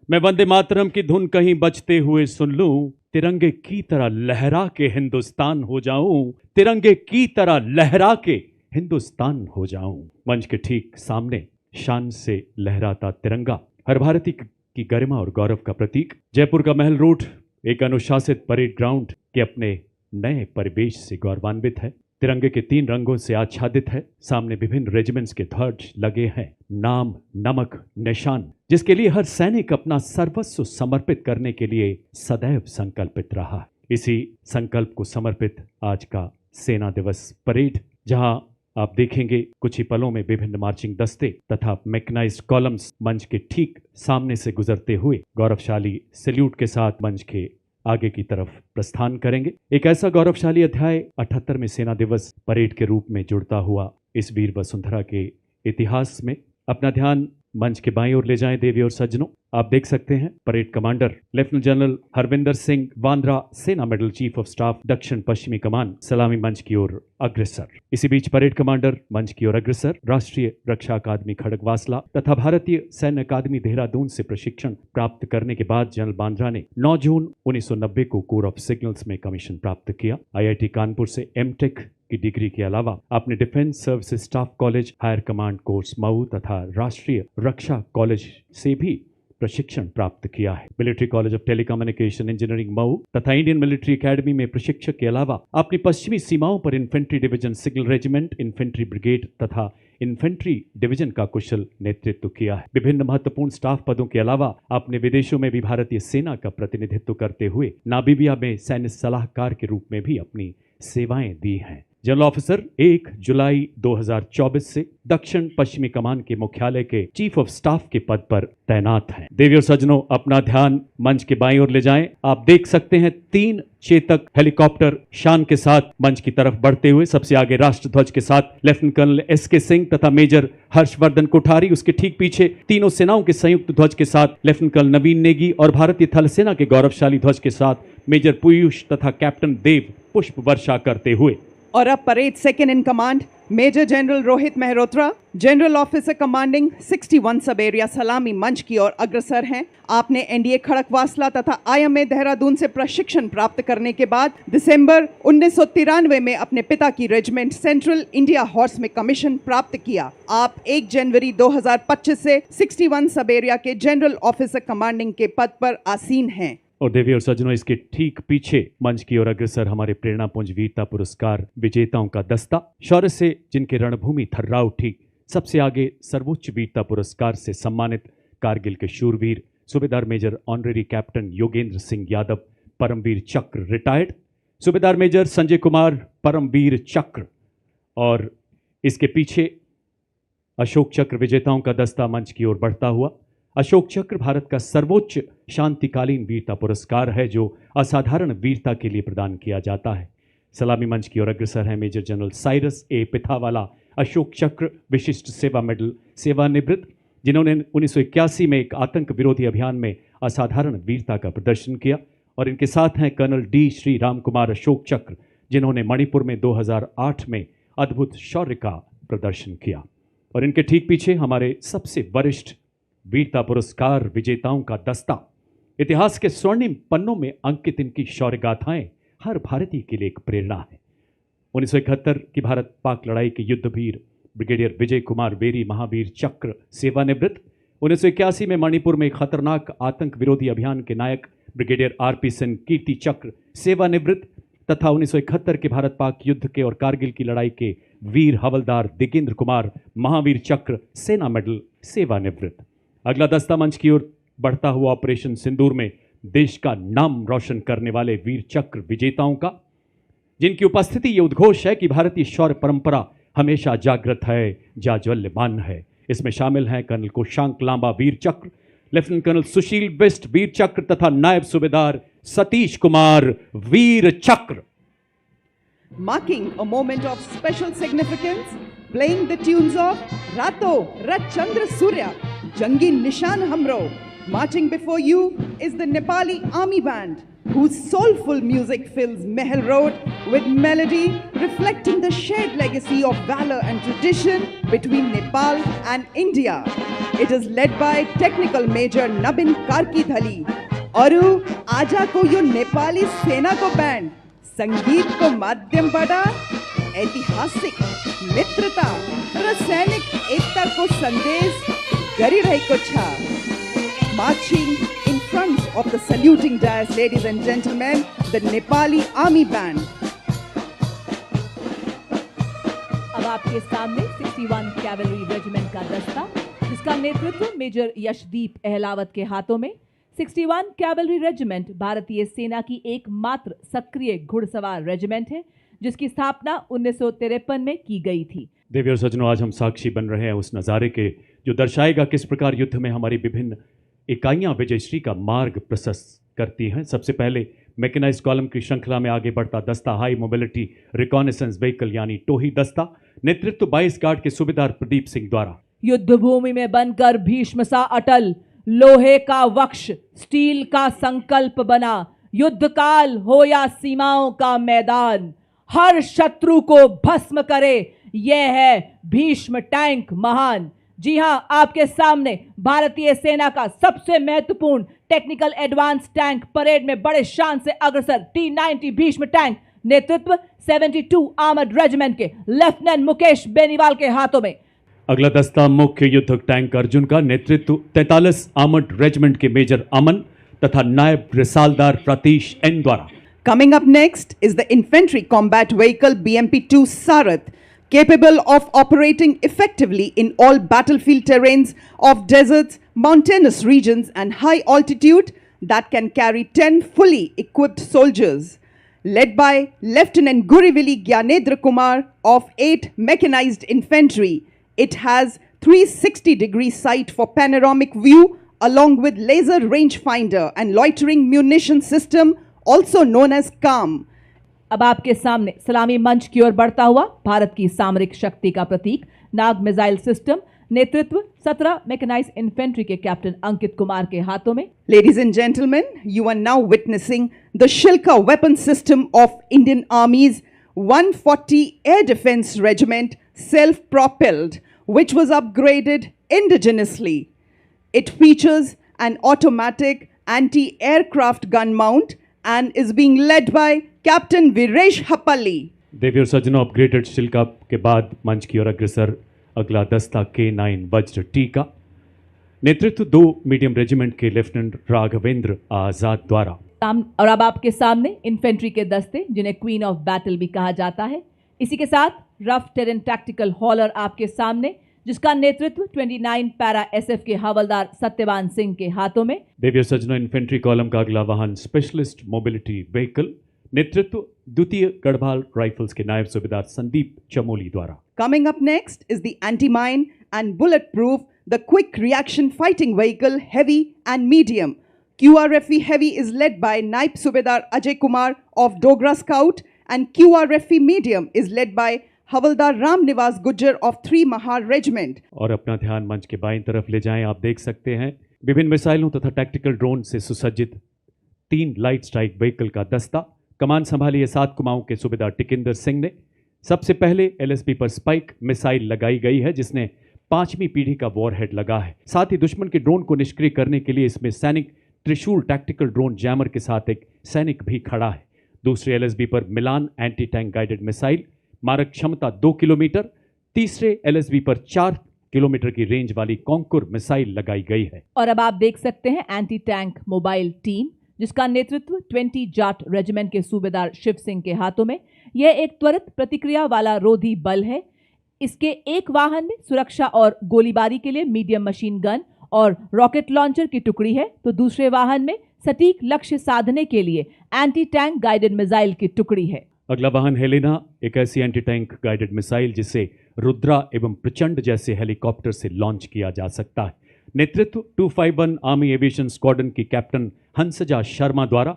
मैं वंदे मातरम की धुन कहीं बजते हुए सुन लूं, तिरंगे की तरह लहरा के हिंदुस्तान हो जाऊं, तिरंगे की तरह लहरा के हिंदुस्तान हो जाऊं। मंच के ठीक सामने शान से लहराता तिरंगा, हर भारतीय की गरिमा और गौरव का प्रतीक। जयपुर का महल रोड एक अनुशासित परेड ग्राउंड के अपने नए परिवेश से गौरवान्वित है। तिरंगे के 3 रंगों से आच्छादित है। सामने विभिन्न रेजिमेंट्स के ध्वज लगे हैं, नाम, नमक, निशान, जिसके लिए हर सैनिक अपना सर्वस्व समर्पित करने के लिए सदैव संकल्पित रहा। इसी संकल्प को समर्पित आज का सेना दिवस परेड, जहां आप देखेंगे कुछ ही पलों में विभिन्न मार्चिंग दस्ते तथा मैकेनाइज्ड कॉलम्स मंच के ठीक सामने से गुजरते हुए गौरवशाली सैल्यूट के साथ मंच के आगे की तरफ प्रस्थान करेंगे। एक ऐसा गौरवशाली अध्याय 78वें सेना दिवस परेड के रूप में जुड़ता हुआ इस वीर वसुंधरा के इतिहास में। अपना ध्यान मंच के बाईं ओर ले जाएं देवी और सज्जनों। आप देख सकते हैं parade commander lieutenant general Harvinder Singh Bandra, सेना मेडल चीफ ऑफ स्टाफ दक्षिण पश्चिमी कमान, सलामी मंच की ओर अग्रसर। इसी बीच परेड कमांडर मंच की ओर अग्रसर राष्ट्रीय रक्षा अकादमी खड़गवासला तथा भारतीय सैन्य अकादमी देहरादून से प्रशिक्षण प्राप्त करने के बाद जनरल बांद्रा ने 9 जून 1990 को कोर ऑफ सिग्नल्स में कमीशन प्राप्त किया। IIT कानपुर से एमटेक की डिग्री के अलावा आपने defence services staff college, higher command course Mhow तथा राष्ट्रीय रक्षा कॉलेज से भी प्रशिक्षण प्राप्त किया है। Military college of telecommunication engineering Mau तथा इंडियन मिलिट्री एकेडमी में प्रशिक्षक के अलावा आपने पश्चिमी सीमाओं पर infantry division, signal regiment, infantry brigade तथा इन्फेंट्री डिवीजन का कुशल नेतृत्व किया है। विभिन्न महत्वपूर्ण स्टाफ पदों के अलावा आपने विदेशों में भी भारतीय सेना का प्रतिनिधित्व करते हुए नामीबिया में सैन्य सलाहकार के रूप में भी अपनी सेवाएं दी हैं। जनरल ऑफिसर 1 जुलाई 2024 से दक्षिण पश्चिमी कमान के मुख्यालय के चीफ ऑफ स्टाफ के पद पर तैनात हैं। देवी और सज्जनों, अपना ध्यान मंच के बाईं ओर ले जाएं। आप देख सकते हैं 3 चेतक हेलीकॉप्टर शान के साथ मंच की तरफ बढ़ते हुए। सबसे आगे राष्ट्रध्वज के साथ लेफ्टिनेंट कर्नल SK सिंह तथा मेजर हर्षवर्धन कोठारी, उसके ठीक पीछे तीनों सेनाओं के संयुक्त ध्वज के साथ लेफ्टिनेंट कर्नल नवीन नेगी और भारतीय थल सेना के गौरवशाली ध्वज के साथ मेजर पीयूष तथा कैप्टन देव पुष्प वर्षा करते हुए। और अब parade second in command major general Rohit Mehrotra, general officer commanding 61 sub area, सलामी मंच की ओर अग्रसर हैं। आपने NDA खड़गवासला तथा IMA देहरादून से प्रशिक्षण प्राप्त करने के बाद दिसंबर 1993 में अपने पिता की रेजिमेंट सेंट्रल इंडिया हॉर्स में कमीशन प्राप्त किया। आप 1 जनवरी 2025 से 61 सब एरिया के जनरल ऑफिसर कमांडिंग के पद पर आसीन हैं। और देवी और सज्जनों, इसके ठीक पीछे मंच की ओर अग्रसर हमारे प्रेरणापुंज वीरता पुरस्कार विजेताओं का दस्ता, शौर्य से जिनके रणभूमि थर्रा उठी। सबसे आगे सर्वोच्च वीरता पुरस्कार से सम्मानित कारगिल के शूरवीर Subedar major honorary captain Yogendra Singh Yadav, Paramvir Chakra retired, सूबेदार मेजर संजय कुमार, परमवीर चक्र। और इसके पीछे अशोक चक्र विजेताओं का दस्ता मंच की ओर बढ़ता हुआ। अशोक चक्र भारत का सर्वोच्च शांतिकालीन वीरता पुरस्कार है जो असाधारण वीरता के लिए प्रदान किया जाता है। सलामी मंच की ओर अग्रसर है major general Cyrus A Pithawalla, Ashok Chakra Vishisht सेवा मेडल, सेवानिवृत्त, जिन्होंने 1981 में एक आतंक विरोधी अभियान में असाधारण वीरता का प्रदर्शन किया। और इनके साथ हैं कर्नल D श्री राम कुमार अशोक चक्र, जिन्होंने मणिपुर में 2008 में अद्भुत शौर्य का प्रदर्शन किया। और इनके ठीक पीछे हमारे सबसे वरिष्ठ वीरता पुरस्कार विजेताओं का दस्ता। इतिहास के स्वर्णिम पन्नों में अंकित इनकी शौर्य गाथाएं हर भारतीय के लिए एक प्रेरणा है। 1971 की भारत पाक लड़ाई के युद्धवीर ब्रिगेडियर विजय कुमार बेरी, महावीर चक्र, सेवानिवृत्त। 1981 में मणिपुर में खतरनाक आतंक विरोधी अभियान के नायक ब्रिगेडियर RP सिंह, कीर्ति चक्र, सेवानिवृत्त। तथा 1971 के भारत पाक युद्ध के और कारगिल की लड़ाई के वीर हवलदार दिगेंद्र कुमार, महावीर चक्र, सेना मेडल, सेवानिवृत्त। अगला दस्ता मंच की ओर बढ़ता हुआ ऑपरेशन सिंदूर में देश का नाम रोशन करने वाले वीर चक्र विजेताओं का, जिनकी उपस्थिति ये उद्घोष है कि भारतीय शौर्य परंपरा हमेशा जागृत है, जाज्वल्यमान है। इसमें शामिल हैं कर्नल कोशांक लांबा वीर चक्र, लेफ्टिनेंट कर्नल सुशील बिष्ट वीर चक्र तथा नायब सूबेदार सतीश कुमार वीर चक्र। Marking a moment of special significance, playing the tunes of Rato Rachandra Surya, Jangi Nishan Hamro. Marching before you is the Nepali Army Band, whose soulful music fills Mahal Road with melody reflecting the shared legacy of valor and tradition between Nepal and India. It is led by Technical Major Nabin Karkidhali. और आजा को यो नेपाली सेना को band संगीत को माध्यम बड़ा ऐतिहासिक मित्रता र सैनिक एकता को संदेश गरी रहेको छ. Marching in front of the saluting dais, ladies and gentlemen, the Nepali Army Band. अब आपके सामने 61 कैवलरी रेजिमेंट का दस्ता, जिसका नेतृत्व मेजर यशदीप अहलावत के हाथों में. 61 कैवलरी रेजिमेंट भारतीय सेना की एकमात्र सक्रिय घुड़सवार रेजिमेंट है, जिसकी स्थापना 1953 में की गई थी. देवी और सज्जनों, आज हम साक्षी बन रहे हैं उस नज़ारे के जो दर्शाएगा किस प्रकार युद्ध में हमारी विभिन्न इकाइयां विजयश्री का मार्ग प्रशस्त करती हैं. सबसे पहले मैकेनाइज्ड कॉलम की श्रृंखला में आगे बढ़ता दस्ता हाई मोबिलिटी रिकॉनेसेंस व्हीकल यानी टोही दस्ता, नेतृत्व 22 गार्ड के सूबेदार प्रदीप सिंह द्वारा. युद्ध भूमि में बनकर भीष्म सा अटल, लोहे का वक्ष स्टील का संकल्प बना. युद्ध काल हो या सीमाओं का मैदान, हर शत्रु को भस्म करे, यह है भीष्म टैंक महान. जी हां, आपके सामने भारतीय सेना का सबसे महत्वपूर्ण टेक्निकल एडवांस टैंक परेड में बड़े शान से अग्रसर T90 भीष्म टैंक, नेतृत्व 72 आर्मर्ड रेजिमेंट के लेफ्टिनेंट मुकेश बेनीवाल के हाथों में. अगला दस्ता मुख्य युद्धक टैंक अर्जुन का, नेतृत्व 43 आर्मर्ड रेजिमेंट के मेजर अमन तथा नायब रिसालदार प्रतीश एन द्वारा. Coming up next is the infantry combat vehicle BMP-2 Sarath, capable of operating effectively in all battlefield terrains of deserts, mountainous regions and high altitude that can carry 10 fully equipped soldiers. Led by Lieutenant Gurivili Gyanendra Kumar of 8 Mechanized Infantry, it has 360-degree sight for panoramic view along with laser rangefinder and loitering munition system, also known as CAM. अब आपके सामने सलामी मंच की ओर बढ़ता हुआ भारत की सामरिक शक्ति का प्रतीक नाग मिसाइल सिस्टम, नेतृत्व 17 मैकेनाइज्ड इन्फेंट्री के कैप्टन अंकित कुमार के हाथों में. Ladies and gentlemen, you are now witnessing the Shilka weapon system of Indian Army's 140 Air Defense Regiment, self-propelled, which was upgraded indigenously. It features an automatic anti-aircraft gun mount and is being led by Captain Viresh Hapalli. देवी और सज्जनों, upgraded शिल्का के बाद मंच की ओर अग्रसर अगला दस्ता K9 वज्र टी का, नेतृत्व 2 मीडियम रेजिमेंट के लेफ्टिनेंट राघवेंद्र आजाद द्वारा. और अब आपके सामने इन्फेंट्री के दस्ते, जिन्हें क्वीन ऑफ बैटल भी कहा जाता है. इसी के साथ रफ टेरेन टैक्टिकल हॉलर आपके सामने, जिसका नेतृत्व 29 पैरा SF के हवलदार सत्यवान सिंह के हाथों में. देवी और सज्जनों, इन्फेंट्री कॉलम का अगला वाहन स्पेशलिस्ट मोबिलिटी व्हीकल, नेतृत्व द्वितीय गढ़वाल राइफल्स के नायब सूबेदार संदीप चमोली द्वारा. Coming up next is the anti-mine and bulletproof, the quick reaction fighting vehicle heavy and medium. QRFE heavy is led by Naib Subedar Ajay Kumar of Dogra Scout and QRFE medium is led by Havaldar Ram Nivas Gujjar of 3 Mahar Regiment. और अपना ध्यान मंच के बाईं तरफ ले जाएं. आप देख सकते हैं विभिन्न मिसाइलों तथा टैक्टिकल ड्रोन से सुसज्जित 3 लाइट स्ट्राइक व्हीकल का दस्ता. कमान संभाली है 7 कुमाऊं के सूबेदार टिकिंदर सिंह ने. सबसे पहले LSB पर स्पाइक मिसाइल लगाई गई है, जिसने 5वीं पीढ़ी का वॉरहेड लगा है. साथ ही दुश्मन के ड्रोन को निष्क्रिय करने के लिए इसमें सैनिक त्रिशूल टैक्टिकल ड्रोन जैमर के साथ एक सैनिक भी खड़ा है. दूसरे LSB पर मिलान एंटी टैंक गाइडेड मिसाइल, मारक क्षमता 2 किलोमीटर. तीसरे LSB पर 4 किलोमीटर की रेंज वाली कॉन्कुर मिसाइल लगाई गई है. और अब आप देख सकते हैं एंटी टैंक मोबाइल टीम, जिसका नेतृत्व 20 जाट रेजिमेंट के सूबेदार शिव सिंह के हाथों में. यह एक त्वरित प्रतिक्रिया वाला रोधी बल है. इसके एक वाहन में सुरक्षा और गोलीबारी के लिए मीडियम मशीन गन और रॉकेट लॉन्चर की टुकड़ी है, तो दूसरे वाहन में सटीक लक्ष्य साधने के लिए एंटी टैंक गाइडेड मिसाइल की टुकड़ी है. अगला वाहन हेलेना, एक ऐसी एंटी टैंक गाइडेड मिसाइल जिसे रुद्रा एवं प्रचंड जैसे हेलीकॉप्टर से लॉन्च किया जा सकता है. नेतृत्व 251 आर्मी एविएशन स्क्वाड्रन की कैप्टन हंसजा शर्मा द्वारा.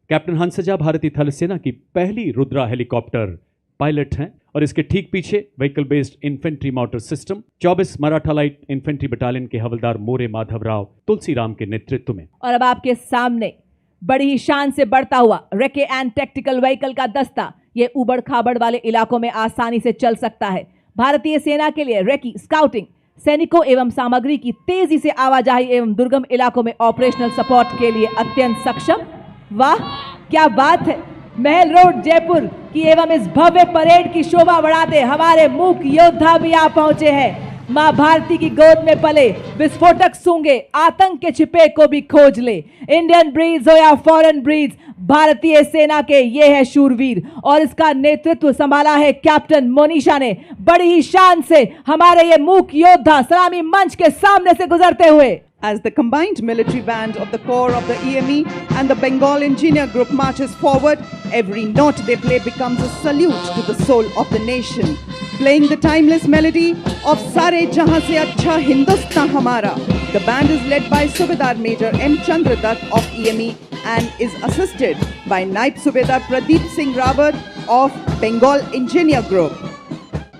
कैप्टन हंसजा भारतीय थल सेना की पहली रुद्रा हेलीकॉप्टर पायलट हैं और इसके ठीक पीछे vehicle based infantry motor system 24 Maratha light infantry battalion के हवलदार मोरे माधवराव तुलसीराम के नेतृत्व में. और अब आपके सामने बड़ी ही शान से बढ़ता हुआ रेके एंड टैक्टिकल व्हीकल का दस्ता. ये उबड़ खाबड़ वाले इलाकों में आसानी से चल सकता है. भारतीय सेना के लिए रेकी स्काउटिंग सैनिकों एवं सामग्री की तेजी से आवाजाही एवं दुर्गम इलाकों में ऑपरेशनल सपोर्ट के लिए अत्यंत सक्षम। वाह क्या बात है। महल रोड जयपुर की एवं इस भव्य परेड की शोभा बढ़ाते हमारे मूक योद्धा भी आ पहुंचे हैं। मां भारती की गोद में पले, विस्फोटक सूंघे, आतंक के छिपे को भी खोज ले। इंडियन ब्रीड्स हो या फॉरेन ब्रीड्स, भारतीय सेना के ये है शूरवीर और इसका नेतृत्व संभाला है कैप्टन मोनिशा ने। बड़ी ही शान से हमारे ये मूक योद्धा सलामी मंच के सामने से गुजरते हुए। As the combined military band of the Corps of the EME and the Bengal Engineer Group marches forward, every note they play becomes a salute to the soul of the nation. Playing the timeless melody of Sare Jahan Se Achha Hindustan Hamara. The band is led by Subedar Major M. Chandradutt of EME and is assisted by Naib Subedar Pradeep Singh Rawat of Bengal Engineer Group.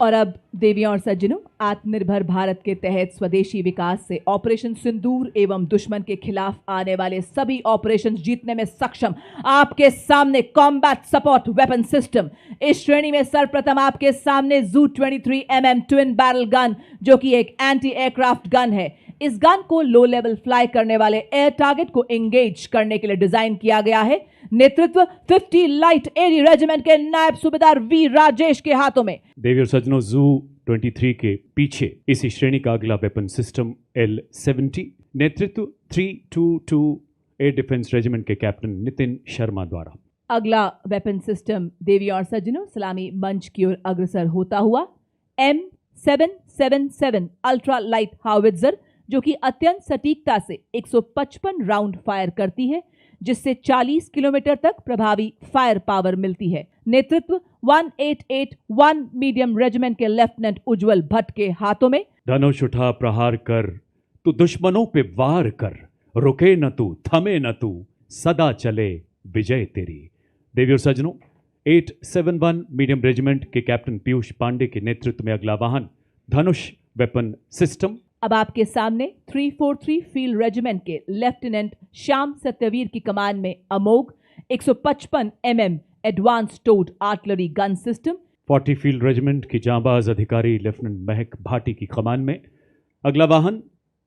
और अब देवियों और सज्जनों, आत्मनिर्भर भारत के तहत स्वदेशी विकास से ऑपरेशन सिंदूर एवं दुश्मन के खिलाफ आने वाले सभी ऑपरेशंस जीतने में सक्षम आपके सामने कॉम्बैट सपोर्ट वेपन सिस्टम। इस श्रेणी में सर्वप्रथम आपके सामने जू 23 mm ट्विन बैरल गन, जो कि एक एंटी एयरक्राफ्ट गन है। इस गन को लो लेवल फ्लाई करने वाले एयर टारगेट को एंगेज करने के लिए डिजाइन किया गया है। नेतृत्व 50 लाइट एडी रेजिमेंट के नायब सूबेदार वी राजेश के हाथों में। देवी और सज्जनों, जू 23 के पीछे इसी श्रेणी का अगला वेपन सिस्टम L-70, नेतृत्व 322 एयर डिफेंस रेजिमेंट के कैप्टन नितिन शर्मा द्वारा। अगला वेपन सिस्टम देवी और सज्जनों सलामी मंच की ओर अग्रसर होता हुआ M777 अल्ट्रा लाइट हाउवित्जर, जो कि अत्यंत सटीकता से 155 राउंड फायर करती है, जिससे 40 किलोमीटर तक प्रभावी फायर पावर मिलती है। नेतृत्व 1881 मीडियम रेजिमेंट के लेफ्टिनेंट उज्जवल भट्ट के हाथों में। धनुष उठा प्रहार कर, तू दुश्मनों पे वार कर, रुके न तू, थमे न तू, सदा चले विजय तेरी। देवी और सज्जनों, 871 मीडियम रेजिमेंट के कैप्टन पीयूष पांडे के नेतृत्व में अगला वाहन धनुष वेपन सिस्टम। अब आपके सामने 343 फील्ड रेजिमेंट के लेफ्टिनेंट श्याम सत्यवीर की कमान में अमोघ 155 mm advance toad artillery gun system. 40 field regiment की जांबाज अधिकारी लेफ्टिनेंट महक भाटी की कमान में अगला वाहन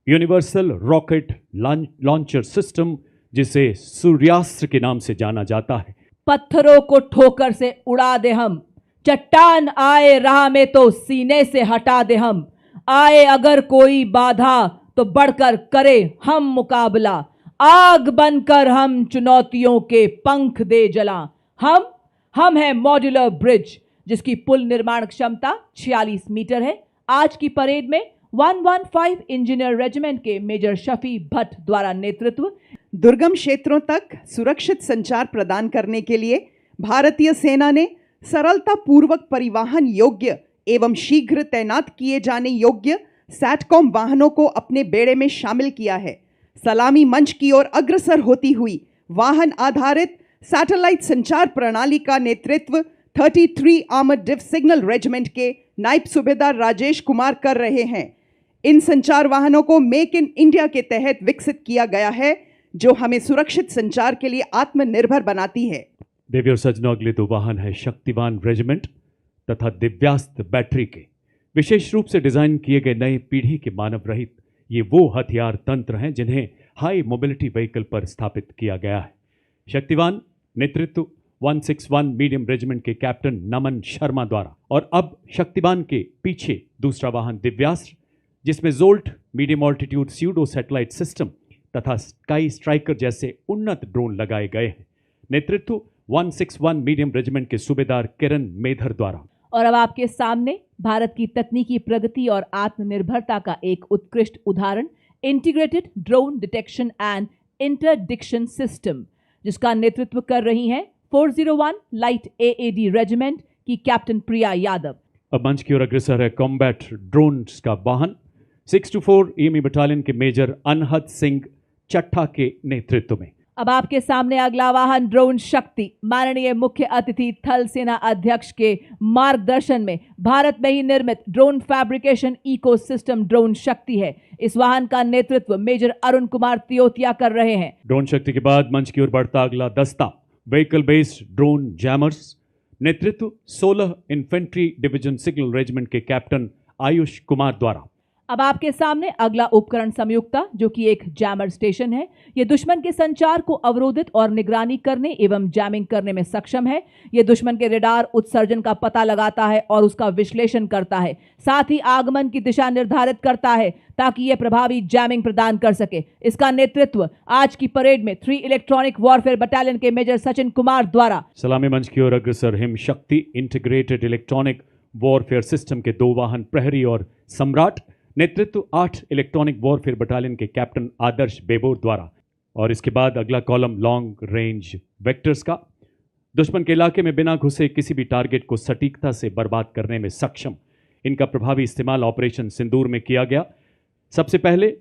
यूनिवर्सल रॉकेट लॉन्चर सिस्टम, जिसे सूर्यास्त्र के नाम से जाना जाता है। पत्थरों को ठोकर से उड़ा दे हम, चट्टान आए राह में तो सीने से हटा दे हम, आए अगर कोई बाधा तो बढ़कर करे हम मुकाबला, आग बनकर हम चुनौतियों के पंख दे जला। हम हैं मॉड्यूलर ब्रिज, जिसकी पुल निर्माण क्षमता 46 मीटर है। आज की परेड में 115 इंजीनियर रेजिमेंट के मेजर शफी भट्ट द्वारा नेतृत्व। दुर्गम क्षेत्रों तक सुरक्षित संचार प्रदान करने के लिए भारतीय सेना ने सरलता पूर्वक परिवहन योग्य एवं शीघ्र तैनात किए जाने योग्य सैटकॉम वाहनों को अपने बेड़े में शामिल किया है। सलामी मंच की ओर अग्रसर होती हुई वाहन आधारित सैटेलाइट संचार प्रणाली का नेतृत्व 33 आर्मर्ड डिव सिग्नल रेजिमेंट के नायब सूबेदार राजेश कुमार कर रहे हैं। इन संचार वाहनों को मेक इन इंडिया के तहत विकसित किया गया है, जो हमें सुरक्षित संचार के लिए आत्मनिर्भर बनाती है। देवी और सज्जनों, अगले दो वाहन है शक्तिवान रेजिमेंट तथा दिव्यास्त्र बैटरी के विशेष रूप से डिजाइन किए गए नए पीढ़ी के मानव रहित ये वो हथियार तंत्र हैं जिन्हें हाई मोबिलिटी व्हीकल पर स्थापित किया गया है। शक्तिवान नेतृत्व 161 मीडियम रेजिमेंट के कैप्टन नमन शर्मा द्वारा। और अब शक्तिवान के पीछे दूसरा वाहन दिव्यास्त्र, जिसमें jolt medium altitude pseudo satellite system तथा स्काई स्ट्राइकर जैसे उन्नत ड्रोन लगाए गए हैं। नेतृत्व 161 मीडियम रेजिमेंट के सूबेदार किरण मेधर द्वारा। और अब आपके सामने भारत की तकनीकी प्रगति और आत्मनिर्भरता का एक उत्कृष्ट उदाहरण integrated drone detection and interdiction system, जिसका नेतृत्व कर रही हैं 401 लाइट AAD रेजिमेंट की कैप्टन प्रिया यादव। अब मंच की ओर अग्रसर है कॉम्बैट ड्रोन्स का वाहन 624 EME बटालियन के मेजर अनहद सिंह चट्ठा के नेतृत्व में। अब आपके सामने अगला वाहन ड्रोन शक्ति, माननीय मुख्य अतिथि थल सेना अध्यक्ष के मार्गदर्शन में भारत में ही निर्मित ड्रोन फैब्रिकेशन इकोसिस्टम ड्रोन शक्ति है। इस वाहन का नेतृत्व मेजर अरुण कुमार तियोतिया कर रहे हैं। ड्रोन शक्ति के बाद मंच की ओर बढ़ता अगला दस्ता व्हीकल बेस्ड ड्रोन जैमर्स, नेतृत्व 16 इन्फेंट्री डिवीजन सिग्नल रेजिमेंट के कैप्टन आयुष कुमार द्वारा। अब आपके सामने अगला उपकरण संयुक्ता, जो कि एक जैमर स्टेशन है। यह दुश्मन के संचार को अवरोधित और निगरानी करने एवं जैमिंग करने में सक्षम है। यह दुश्मन के रेडार उत्सर्जन का पता लगाता है और उसका विश्लेषण करता है, साथ ही आगमन की दिशा निर्धारित करता है ताकि यह प्रभावी जैमिंग प्रदान कर सके। इसका नेतृत्व आज की परेड में 3 इलेक्ट्रॉनिक वॉरफेयर बटालियन के मेजर सचिन कुमार द्वारा सलामी मंच की ओर अग्रसर हिम शक्ति इंटीग्रेटेड इलेक्ट्रॉनिक वॉरफेयर सिस्टम के 2 वाहन प्रहरी और सम्राट, नेतृत्व 8 इलेक्ट्रॉनिक वॉरफेयर बटालियन के कैप्टन आदर्श बेबोर द्वारा। और इसके बाद अगला कॉलम लॉन्ग रेंज वेक्टर्स का, दुश्मन के इलाके में बिना घुसे किसी भी टारगेट को सटीकता से बर्बाद करने में सक्षम। इनका प्रभावी इस्तेमाल ऑपरेशन सिंदूर में किया गया। सबसे पहले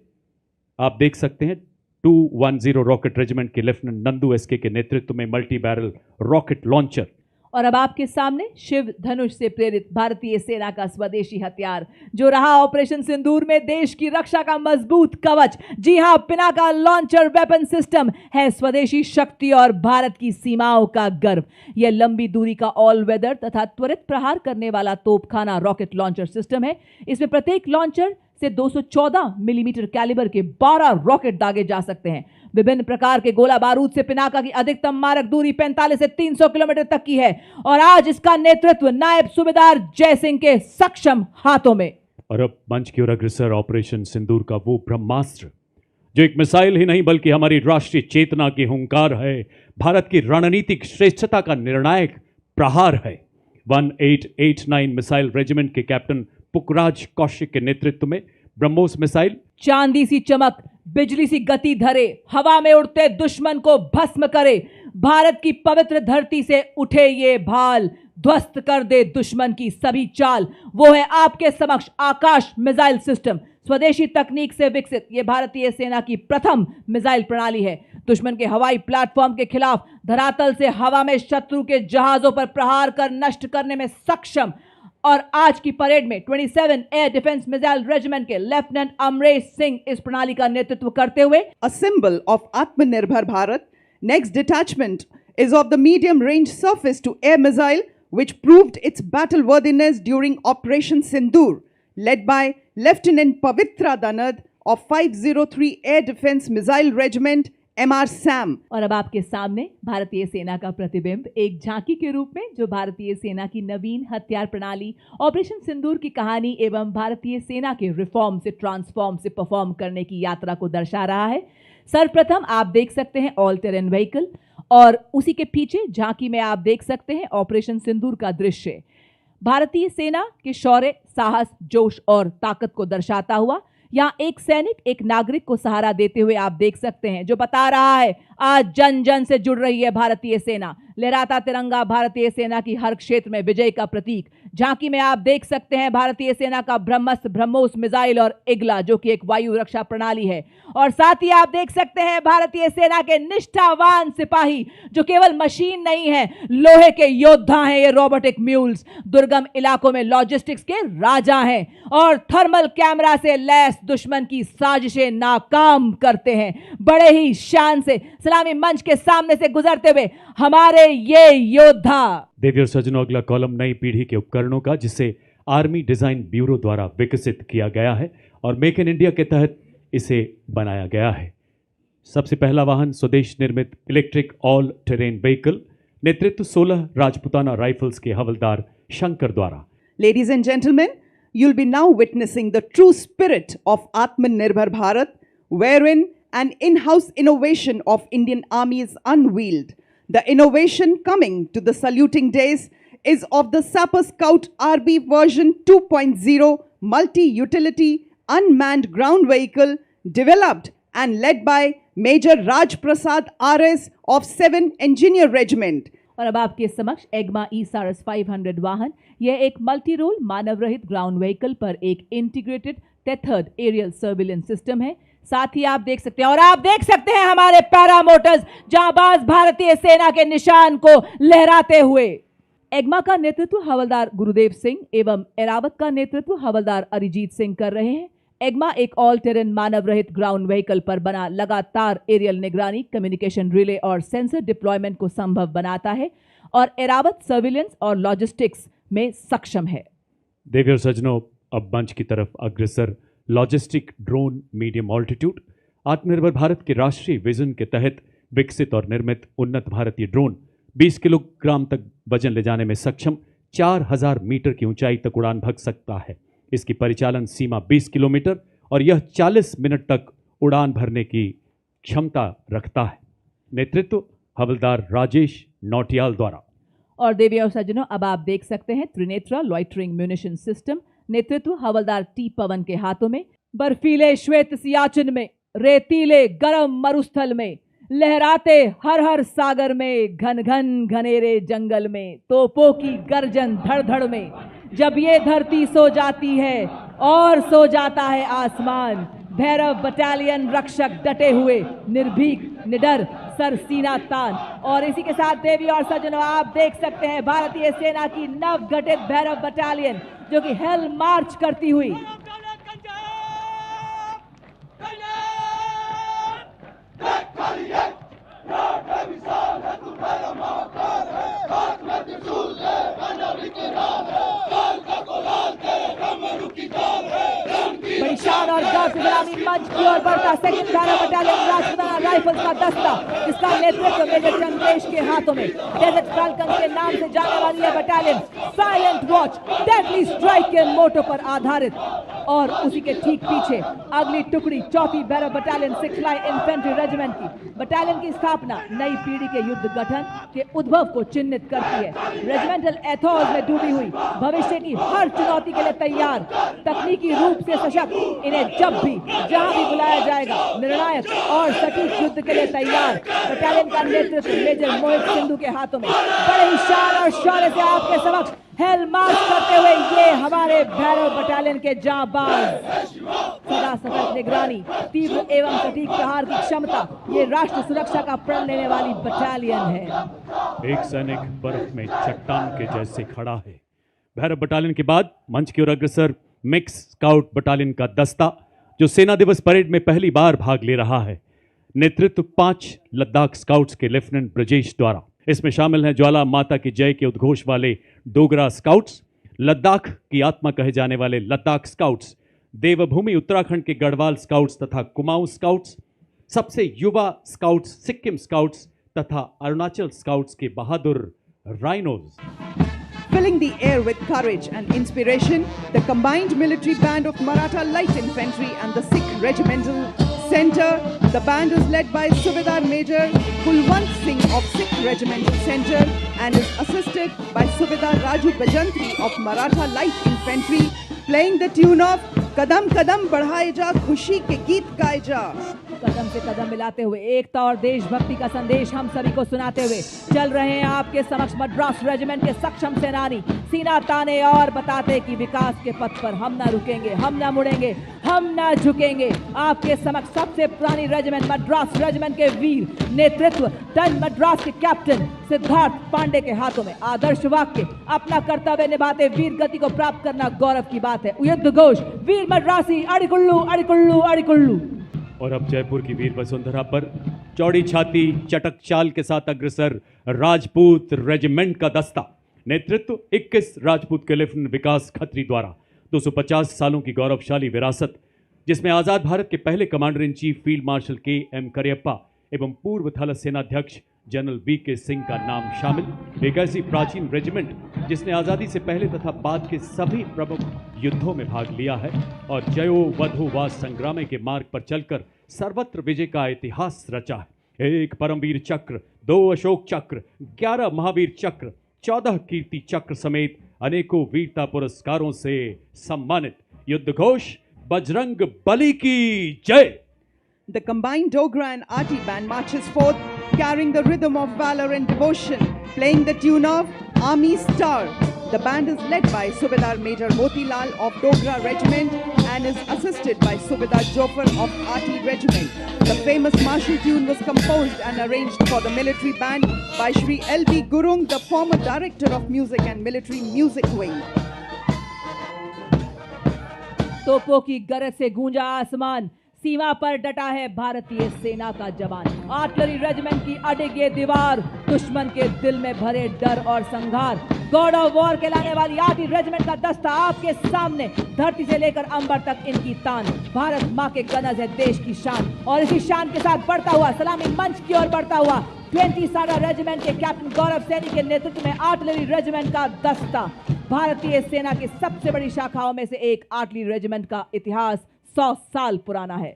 आप देख सकते हैं 210 रॉकेट रेजिमेंट के लेफ्टिनेंट नंदू एसके के नेतृत्व में मल्टी बैरल रॉकेट लॉन्चर। और अब आपके सामने शिव धनुष से प्रेरित भारतीय सेना का स्वदेशी हथियार, जो रहा ऑपरेशन सिंदूर में देश की रक्षा का मजबूत कवच। जी हां, पिनाका लॉन्चर वेपन सिस्टम है स्वदेशी शक्ति और भारत की सीमाओं का गर्व। यह लंबी दूरी का ऑल वेदर तथा त्वरित प्रहार करने वाला तोपखाना रॉकेट लॉन्चर सिस्टम है। इसमें प्रत्येक लॉन्चर से 214 मिलीमीटर कैलिबर के 12 रॉकेट दागे जा सकते हैं। विभिन्न प्रकार के गोला बारूद से पिनाका की अधिकतम मारक दूरी 45 से 300 किलोमीटर तक की है और आज इसका नेतृत्व नायब सूबेदार जय सिंह के सक्षम हाथों में। और अब मंच की ओर अग्रसर ऑपरेशन सिंदूर का वो ब्रह्मास्त्र, जो एक मिसाइल ही नहीं बल्कि हमारी राष्ट्रीय चेतना की हुंकार है, भारत की रणनीतिक श्रेष्ठता का निर्णायक प्रहार है। 1889 मिसाइल रेजिमेंट के कैप्टन पुखराज कौशिक के नेतृत्व में ब्रह्मोस मिसाइल चांदी सी चमक, बिजली सी गति धरे, हवा में उड़ते दुश्मन को भस्म करे। भारत की पवित्र धरती से उठे ये भाल, ध्वस्त कर दे दुश्मन की सभी चाल। वो है आपके समक्ष आकाश मिसाइल सिस्टम। स्वदेशी तकनीक से विकसित ये भारतीय सेना की प्रथम मिसाइल प्रणाली है। दुश्मन के हवाई प्लेटफॉर्म के खिलाफ धरातल से हवा में शत्रु के जहाजों पर प्रहार कर नष्ट करने में सक्षम। और आज की परेड में 27 एयर डिफेंस मिसाइल रेजिमेंट के लेफ्टिनेंट अमरेश सिंह इस प्रणाली का नेतृत्व करते हुए A symbol of Atmanirbhar Bharat, next detachment is of the medium range surface to air missile which proved its battle worthiness during Operation Sindoor, led by Lieutenant Pavitra Danad of 503 Air Defense Missile Regiment MR Sam। और अब आपके सामने भारतीय सेना का प्रतिबिंब एक झांकी के रूप में, जो भारतीय सेना की नवीन हथियार प्रणाली ऑपरेशन सिंदूर की कहानी एवं भारतीय सेना के रिफॉर्म से ट्रांसफॉर्म से परफॉर्म करने की यात्रा को दर्शा रहा है। सर्वप्रथम आप देख सकते हैं ऑल टेरेन व्हीकल और उसी के पीछे झांकी में आप देख सकते हैं ऑपरेशन सिंदूर का दृश्य। भारतीय सेना के शौर्य, साहस, जोश और ताकत को दर्शाता हुआ यहाँ एक सैनिक एक नागरिक को सहारा देते हुए आप देख सकते हैं, जो बता रहा है आज जन जन से जुड़ रही है भारतीय सेना। लहराता तिरंगा भारतीय सेना की हर क्षेत्र में विजय का प्रतीक। झांकी में आप देख सकते हैं भारतीय सेना का ब्रह्मस्त्र, ब्रह्मोस मिसाइल और इगला, जो कि एक वायु रक्षा प्रणाली है। और साथ ही आप देख सकते हैं भारतीय सेना के निष्ठावान सिपाही, जो केवल मशीन नहीं है, लोहे के योद्धा हैं। ये रोबोटिक म्यूल्स दुर्गम इलाकों में लॉजिस्टिक्स के राजा हैं और थर्मल कैमरा से लैस दुश्मन की साजिशें नाकाम करते हैं। बड़े ही शान से सलामी मंच के सामने से गुजरते हुए हमारे ये योद्धा। देवी और सज्जनों, अगला कॉलम नई पीढ़ी के उपकरणों का, जिसे आर्मी डिजाइन ब्यूरो द्वारा विकसित किया गया है और मेक इन इंडिया के तहत इसे बनाया गया है। सबसे पहला वाहन स्वदेश निर्मित इलेक्ट्रिक ऑल टेरेन व्हीकल, नेतृत्व 16 राजपुताना राइफल्स के हवलदार शंकर द्वारा। Ladies and gentlemen, you'll be now witnessing the true spirit of Atmanirbhar Bharat, wherein an in-house innovation of Indian Army is unveiled. The innovation coming to the saluting days is of the Sapper Scout RB version 2.0 multi-utility unmanned ground vehicle developed and led by Major Raj Prasad RS of 7 Engineer Regiment. और अब आपके समक्ष एग्मा ई-सारस 500 वाहन, यह एक multi role मानव रहित ground vehicle पर एक integrated tethered aerial surveillance system है। साथ ही आप देख सकते हैं, और आप देख सकते हैं हमारे पैरामोटर्स जांबाज भारतीय सेना के निशान को लहराते हुए। एग्मा का नेतृत्व हवलदार गुरुदेव सिंह एवं एरावत का नेतृत्व हवलदार अरिजीत सिंह कर रहे हैं। एग्मा एक ऑल टेरेन मानव रहित ग्राउंड व्हीकल पर बना लगातार एरियल निगरानी, कम्युनिकेशन रिले और सेंसर डिप्लॉयमेंट को संभव बनाता है और एरावत सर्विलेंस और लॉजिस्टिक्स में सक्षम है। देवी और सज्जनों, अब मंच की तरफ अग्रसर लॉजिस्टिक ड्रोन मीडियम ऑल्टीट्यूड। आत्मनिर्भर भारत के राष्ट्रीय विजन के तहत विकसित और निर्मित उन्नत भारतीय ड्रोन 20 किलोग्राम तक वजन ले जाने में सक्षम 4000 मीटर की ऊंचाई तक उड़ान भग सकता है। इसकी परिचालन सीमा 20 किलोमीटर और यह 40 मिनट तक उड़ान भरने की क्षमता रखता है। नेतृत्व हवलदार राजेश नौटियाल द्वारा। और देवी और सज्जनों, अब आप देख सकते हैं त्रिनेत्रा लॉइटरिंग म्यूनिशन सिस्टम। नेतृत्व हवलदार टी पवन के हाथों में। बर्फीले श्वेत सियाचिन में, रेतीले गरम मरुस्थल में, लहराते हर हर सागर में, घन घन घनेरे जंगल में, तोपों की गर्जन धड़ धड़ में, जब ये धरती सो जाती है और सो जाता है आसमान, भैरव बटालियन रक्षक डटे हुए, निर्भीक निडर, सर सीना तान। और इसी के साथ देवी और सज्जनों, आप देख सकते हैं भारतीय सेना की नव गठित भैरव बटालियन जो कि हेल मार्च करती हुई बड़ी शान और गर्व से सलामी मंच की ओर बढ़ता second Bhairav battalion Rajputana rifles का दस्ता, जिसका नेतृत्व मेजर चंद्रेश के हाथों में। डेजर्ट फाल्कन के नाम से जाने वाली यह battalion silent watch, deadly strike के मोटो पर आधारित। और उसी के ठीक पीछे अगली टुकड़ी 4वीं Bhairav battalion 6th line infantry regiment की। बटालियन की स्थापना नई पीढ़ी के युद्ध गठन के उद्भव को चिन्हित करती है। रेजिमेंटल एथॉस में डूबी हुई, भविष्य की हर चुनौती के लिए तैयार, तकनीकी रूप से सशक्त, इन्हें जब भी जहां भी बुलाया जाएगा निर्णायक और सटीक युद्ध के लिए तैयार। बटालियन का नेतृत्व मेजर मोहित सिंधु के हाथों में। बड़े ही शान और शौर्य से आपके समक्ष हेल मार्च करते हुए ये हमारे भैरव बटालियन के जांबाज, सदा सतर्क निगरानी, तीव्र एवं सटीक प्रहार की क्षमता, ये राष्ट्र सुरक्षा का प्रण लेने वाली बटालियन है। एक सैनिक बर्फ में चट्टान के जैसे खड़ा है। भैरव बटालियन के बाद मंच की ओर अग्रसर मिक्स स्काउट बटालियन का दस्ता, जो सेना दिवस परेड में पहली बार भाग ले रहा है। नेतृत्व 5 लद्दाख स्काउट्स के लेफ्टिनेंट ब्रजेश द्वारा। इसमें शामिल हैं ज्वाला माता की जय के उद्घोष वाले डोगरा स्काउट्स, लद्दाख की आत्मा कहे जाने वाले लद्दाख स्काउट्स, देवभूमि उत्तराखंड के गढ़वाल स्काउट्स तथा कुमाऊं स्काउट्स, सबसे युवा स्काउट्स सिक्किम स्काउट्स तथा अरुणाचल स्काउट्स के बहादुर rhinos. Filling the air with courage and inspiration, the combined military band of Maratha Light Infantry and the Sikh Regimental Center. The band is led by Subedar Major Kulwant Singh of Sikh Regimental Center and is assisted by Subedar Raju Bajantri of Maratha Light Infantry, playing the tune of कदम कदम बढ़ाए जा, खुशी के गीत गाए जा। कदम से कदम मिलाते हुए एकता और देशभक्ति का संदेश हम सभी को सुनाते हुए चल रहे हैं आपके समक्ष मद्रास रेजिमेंट के सक्षम सेनानी, सीना ताने और बताते कि विकास के पथ पर हम ना रुकेंगे, हम ना मुड़ेंगे, हम ना झुकेंगे। आपके समक्ष सबसे पुरानी रेजिमेंट मद्रास रेजिमेंट के वीर, नेतृत्व टन मद्रास के कैप्टन सिद्धार्थ पांडे के हाथों में। आदर्श वाक्य, अपना कर्तव्य निभाते वीर गति को प्राप्त करना गौरव की बात है। युद्ध घोष, वीर मद्रासी अड़िकुल्लू अड़िकुल्लू अड़िकुल्लू। और अब जयपुर की वीर वसुंधरा पर चौड़ी छाती चटक चाल के साथ अग्रसर राजपूत रेजिमेंट का दस्ता। नेतृत्व 21 राजपूत के लेफ्टिनेंट विकास खत्री द्वारा। 250 सालों की गौरवशाली विरासत, जिसमें आज़ाद भारत के पहले commander in chief field marshal KM. Cariappa एवं पूर्व थल सेनाध्यक्ष जनरल वी.के. सिंह का नाम शामिल। एक ऐसी प्राचीन रेजिमेंट जिसने आज़ादी से पहले तथा बाद के सभी प्रमुख युद्धों में भाग लिया है और जयो वधो वा संग्राम के मार्ग पर चलकर सर्वत्र विजय का इतिहास रचा है। 1 परमवीर चक्र, 2 अशोक चक्र, 11 महावीर चक्र, 14 कीर्ति चक्र समेत अनेकों वीरता पुरस्कारों से सम्मानित। युद्ध घोष, बजरंग बली की जय। The combined Dogra and Aati band marches forth, carrying the rhythm of valor and devotion, playing the tune of Army Star. The band is led by Subedar Major Motilal of Dogra Regiment and is assisted by Subedar Jofar of Aati Regiment. The famous martial tune was composed and arranged for the military band by Shri L.B. Gurung, the former director of music and military music wing. तोपों की गरज से गूंजा आसमान, सीमा पर डटा है भारतीय सेना का जवान। आर्टिलरी रेजिमेंट की अडिग ये दीवार, दुश्मन के दिल में भरे डर और संघार। गॉड ऑफ वॉर कहलाने वाली आर्टिलरी रेजिमेंट का दस्ता आपके सामने, धरती से लेकर अंबर तक इनकी तान। भारत माँ के गनज है देश की शान, और इसी शान के साथ बढ़ता हुआ सलामी मंच की ओर बढ़ता हुआ 20 सारा रेजिमेंट के कैप्टन गौरव सैनी के नेतृत्व में आर्टिलरी रेजिमेंट का दस्ता। भारतीय सेना की सबसे बड़ी शाखाओं में से एक आर्टिलरी रेजिमेंट का इतिहास 100 साल पुराना है।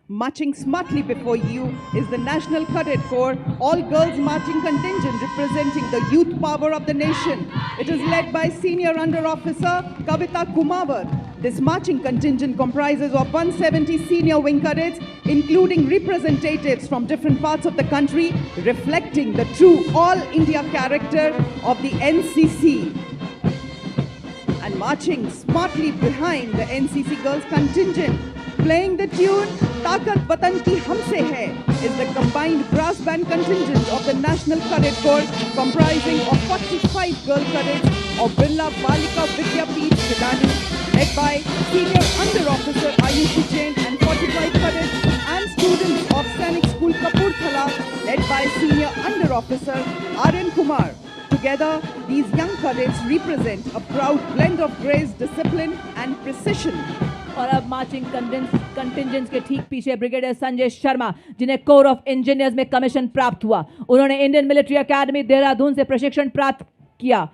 Marching smartly before you is the National Cadet Corps, all-girls marching contingent representing the youth power of the nation. It is led by Senior Under Officer Kavita Kumawar. This marching contingent comprises of 170 senior wing cadets, including representatives from different parts of the country, reflecting the true all-India character of the NCC. And marching smartly behind the NCC girls contingent, playing the tune Taakat Watan Ki Humse Hai, is the combined brass band contingent of the National Cadet Corps, comprising of 45 girl cadets of Birla Balika Vidyapeeth Pilani, led by Senior Under Officer Ayushi Jain, and 45 cadets and students of Sainik School Kapurthala, led by Senior Under Officer R.N. Kumar. Together, these young cadets represent a proud blend of grace, discipline and precision. और अब marching कंटिंजेंट्स के ठीक पीछे brigadier Sanjay Sharma, जिन्हें core of engineers में commission प्राप्त हुआ। उन्होंने इंडियन मिलिट्री एकेडमी देहरादून से प्रशिक्षण प्राप्त किया,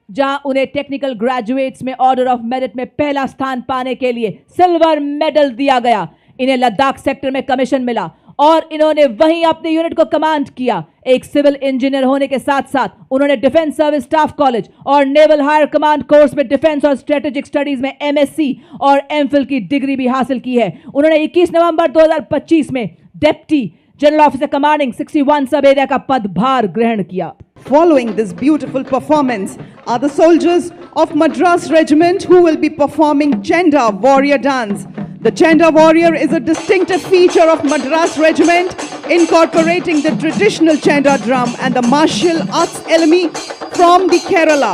जहां उन्हें टेक्निकल ग्रेजुएट्स में ऑर्डर ऑफ मेरिट में पहला स्थान पाने के लिए सिल्वर मेडल दिया गया। इन्हें लद्दाख सेक्टर में कमीशन मिला और इन्होंने वहीं अपने यूनिट को कमांड किया। एक सिविल इंजीनियर होने के साथ साथ उन्होंने डिफेंस सर्विस स्टाफ कॉलेज और नेवल हायर कमांड कोर्स में डिफेंस और स्ट्रेटेजिक स्टडीज में एमएससी और एमफिल की डिग्री भी हासिल की है। उन्होंने 21 नवंबर 2025 में deputy general officer commanding 61 sub area का पदभार ग्रहण किया। Following this beautiful performance are the soldiers of Madras Regiment who will be performing Chenda Warrior Dance. The Chenda Warrior is a distinctive feature of Madras Regiment, incorporating the traditional Chenda drum and the martial arts element from the Kerala.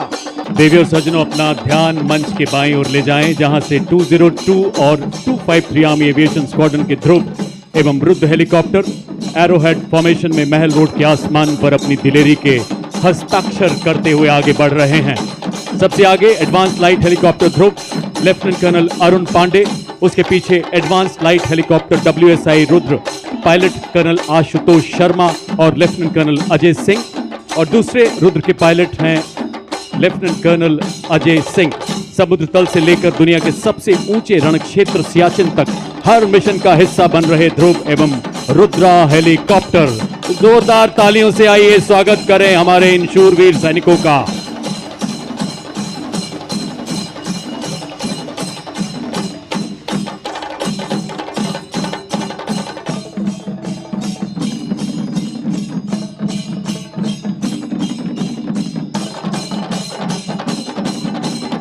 देवी और सज्जनों, अपना ध्यान मंच के बाईं ओर ले जाएं, जहां से 202 और 253 आर्मी एविएशन स्क्वाड्रन के ध्रुव एवं रुद्र हेलीकॉप्टर एरोहेड फॉर्मेशन में महल रोड के आसमान पर अपनी दिलेरी के हस्ताक्षर करते हुए आगे बढ़ रहे हैं। सबसे आगे advance light helicopter Dhruv lieutenant colonel Arun Pande, उसके पीछे advance light helicopter WSI Rudra pilot colonel Ashutosh Sharma और लेफ्टिनेंट कर्नल अजय सिंह, और दूसरे रुद्र के पायलट हैं लेफ्टिनेंट कर्नल अजय सिंह। समुद्र तल से लेकर दुनिया के सबसे ऊंचे रण क्षेत्र सियाचिन तक हर मिशन का हिस्सा बन रहे ध्रुव एवं रुद्रा हेलीकॉप्टर। जोरदार तालियों से आइए स्वागत करें हमारे इन शूरवीर सैनिकों का।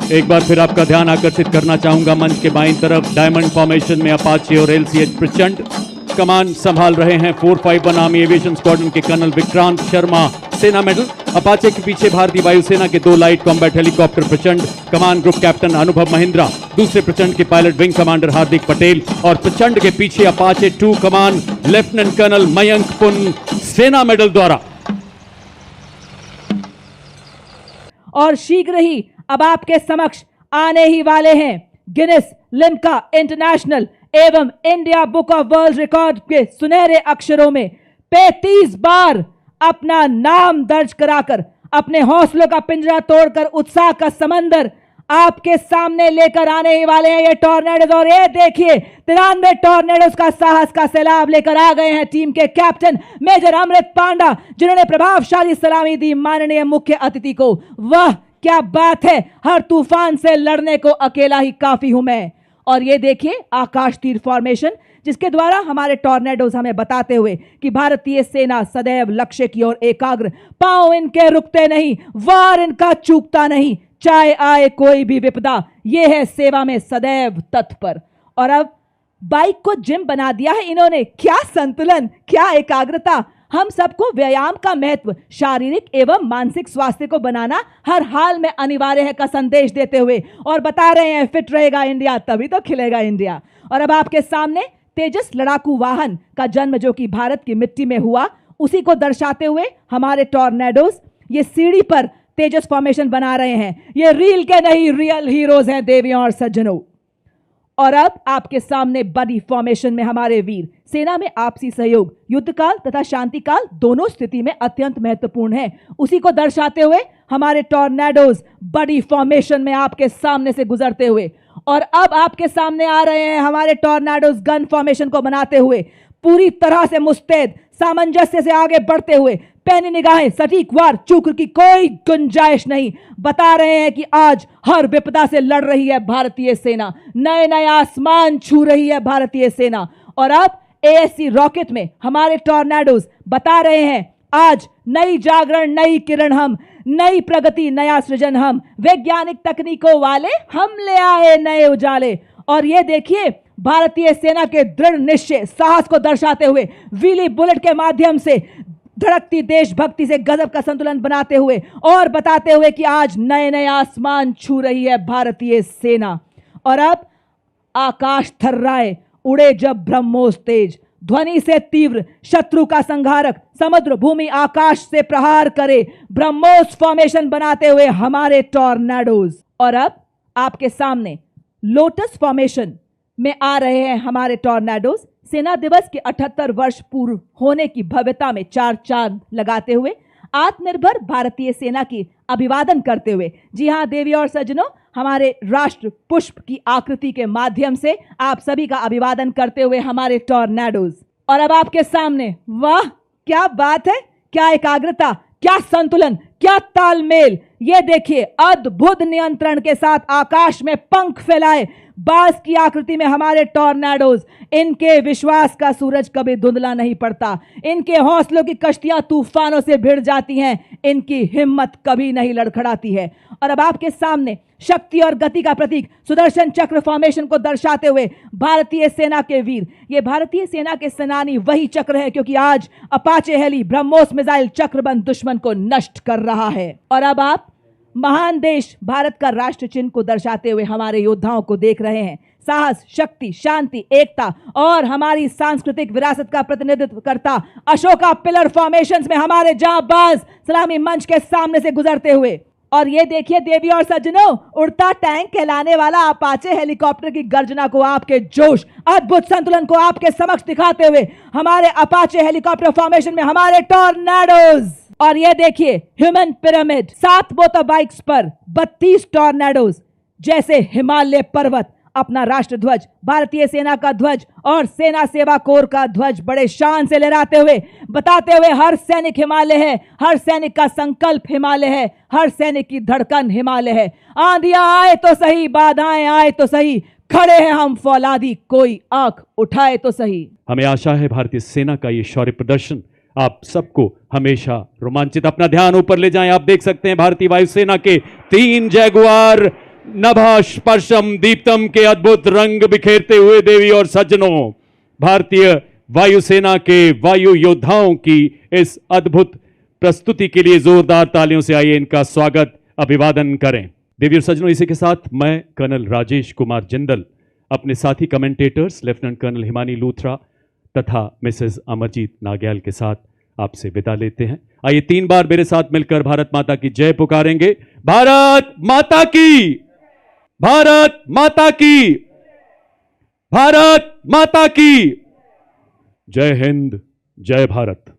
एक बार फिर आपका ध्यान आकर्षित करना चाहूंगा मंच के बाईं तरफ डायमंड फॉर्मेशन में अपाचे और LCH प्रचंड कमान संभाल रहे हैं 451 आर्मी एविएशन स्क्वाड्रन के कर्नल विक्रांत शर्मा, सेना मेडल। अपाचे के पीछे भारतीय वायुसेना के 2 लाइट कॉम्बैट हेलीकॉप्टर प्रचंड कमान ग्रुप कैप्टन अनुभव महिंद्रा, दूसरे प्रचंड के pilot wing commander Hardik Patel, और प्रचंड के पीछे अपाचे 2 कमान लेफ्टिनेंट कर्नल मयंक पुन, सेना मेडल द्वारा। और शीघ्र ही अब आपके समक्ष आने ही वाले हैं गिनेस लिम्का इंटरनेशनल एवं India book of world record के सुनहरे अक्षरों में 35 बार अपना नाम दर्ज कराकर अपने हौसलों का पिंजरा तोड़कर उत्साह का समंदर आपके सामने लेकर आने ही वाले हैं ये टॉर्नेडोज। और ये देखिए 93 टॉर्नेडोज का साहस का सैलाब लेकर आ गए हैं टीम के कैप्टन मेजर अमृत पांडा, जिन्होंने प्रभावशाली सलामी दी माननीय मुख्य अतिथि को। वाह क्या बात है, हर तूफान से लड़ने को अकेला ही काफी हूं मैं। और ये देखिए आकाश तीर फॉर्मेशन, जिसके द्वारा हमारे टॉर्नेडोज हमें बताते हुए कि भारतीय सेना सदैव लक्ष्य की ओर एकाग्र, पांव इनके रुकते नहीं, वार इनका चूकता नहीं, चाहे आए कोई भी विपदा, ये है सेवा में सदैव तत्पर। और अब बाइक को जिम बना दिया है इन्होंने। क्या संतुलन, क्या एकाग्रता। हम सबको व्यायाम का महत्व, शारीरिक एवं मानसिक स्वास्थ्य को बनाना हर हाल में अनिवार्य है का संदेश देते हुए और बता रहे हैं फिट रहेगा इंडिया तभी तो खिलेगा इंडिया। और अब आपके सामने तेजस लड़ाकू वाहन का जन्म जो कि भारत की मिट्टी में हुआ, उसी को दर्शाते हुए हमारे टॉर्नेडोज ये सीढ़ी पर तेजस फॉर्मेशन बना रहे हैं। ये रील के नहीं, रियल हीरोज हैं देवियों और सज्जनों। और अब आपके सामने बड़ी फॉर्मेशन में हमारे वीर। सेना में आपसी सहयोग युद्धकाल तथा शांतिकाल दोनों स्थिति में अत्यंत महत्वपूर्ण है। उसी को दर्शाते हुए हमारे टॉर्नेडोज बड़ी फॉर्मेशन में आपके सामने से गुजरते हुए, और अब आपके सामने आ रहे हैं हमारे टॉर्नेडोज गन फॉर्मेशन को बनाते हुए, पूरी तरह से मुस्तैद, सामंजस्य से आगे बढ़ते हुए, पैनी निगाहें, सटीक वार, चूक की कोई गुंजाइश नहीं। बता रहे हैं कि आज हर विपदा से लड़ रही है भारतीय सेना, नए नए आसमान छू रही है भारतीय सेना। और अब एएससी रॉकेट में हमारे टॉर्नेडोज बता रहे हैं आज नई जागरण, नई किरण हम, नई प्रगति, नया सृजन हम, वैज्ञानिक तकनीकों वाले हम ले आए नए उजाले। और ये देखिए भारतीय सेना के दृढ़ निश्चय, साहस को दर्शाते हुए व्हीली बुलेट के माध्यम से धड़कती देशभक्ति से गजब का संतुलन बनाते हुए और बताते हुए कि आज नए नए आसमान छू रही है भारतीय सेना। और अब आकाश थर्राए, उड़े जब ब्रह्मोस तेज, ध्वनि से तीव्र शत्रु का संहारक, समुद्र भूमि आकाश से प्रहार करे, ब्रह्मोस फॉर्मेशन बनाते हुए हमारे टॉर्नेडोज। और अब आपके सामने लोटस फॉर्मेशन में आ रहे हैं हमारे टॉर्नेडोज। सेना दिवस के 78 वर्ष पूर्व होने की भव्यता में चार चांद लगाते हुए, आत्मनिर्भर भारतीय सेना की अभिवादन करते हुए। जी हां देवी और सज्जनों, हमारे राष्ट्र पुष्प की आकृति के माध्यम से आप सभी का अभिवादन करते हुए हमारे टॉर्नेडोज। और अब आपके सामने, वाह क्या बात है, क्या एकाग्रता, क्या संतुलन, क्या तालमेल। ये देखिए अद्भुत नियंत्रण के साथ आकाश में पंख फैलाए बाज की आकृति में हमारे टॉर्नेडोज। इनके विश्वास का सूरज कभी धुंधला नहीं पड़ता, इनके हौसलों की कश्तियां तूफानों से भिड़ जाती हैं, इनकी हिम्मत कभी नहीं लड़खड़ाती है। और अब आपके सामने शक्ति और गति का प्रतीक सुदर्शन चक्र फॉर्मेशन को दर्शाते हुए भारतीय सेना के वीर। ये भारतीय सेना के सेनानी वही चक्र है क्योंकि आज अपाचे हेली ब्रह्मोस मिसाइल चक्रबंद दुश्मन को नष्ट कर रहा है। और अब आप महान देश भारत का राष्ट्र चिन्ह को दर्शाते हुए हमारे योद्धाओं को देख रहे हैं। साहस, शक्ति, शांति, एकता और हमारी सांस्कृतिक विरासत का प्रतिनिधित्व करता अशोका पिलर फॉर्मेशंस में हमारे जांबाज सलामी मंच के सामने से गुजरते हुए। और ये देखिए देवी और सज्जनों, उड़ता टैंक कहलाने वाला अपाचे हेलीकॉप्टर की गर्जना को, आपके जोश, अद्भुत संतुलन को आपके समक्ष दिखाते हुए हमारे अपाचे हेलीकॉप्टर फॉर्मेशन में हमारे टॉर्नेडोज। और ये देखिए ह्यूमन पिरामिड, 7 मोटरबाइक्स पर 32 टॉर्नेडोज, जैसे हिमालय पर्वत अपना राष्ट्र ध्वज, भारतीय सेना का ध्वज और सेना सेवा कोर का ध्वज बड़े शान से लहराते हुए बताते हुए हर सैनिक हिमालय है, हर सैनिक का संकल्प हिमालय है, हर सैनिक की धड़कन हिमालय है। आंधियां आए तो सही, बाधाएं आए तो सही, खड़े हैं हम फौलादी, कोई आंख उठाए तो सही। हमें आशा है भारतीय सेना का ये शौर्य प्रदर्शन आप सबको हमेशा रोमांचित। अपना ध्यान ऊपर ले जाएं। आप देख सकते हैं भारतीय वायुसेना के 3 जैगुआर नभा स्पर्शम दीप्तम के अद्भुत रंग बिखेरते हुए देवी और सज्जनों, भारतीय वायुसेना के वायु योद्धाओं की इस अद्भुत प्रस्तुति के लिए जोरदार तालियों से आइए इनका स्वागत, अभिवादन करें। देवी और सज्जनों, इसी के साथ मैं कर्नल राजेश कुमार जिंदल अपने साथी commentators lieutenant colonel Himani Luthra तथा मिसेस अमरजीत नाग्याल के साथ आपसे विदा लेते हैं। आइए 3 बार मेरे साथ मिलकर भारत माता की जय पुकारेंगे। भारत माता की, भारत माता की, भारत माता की। जय हिंद, जय भारत।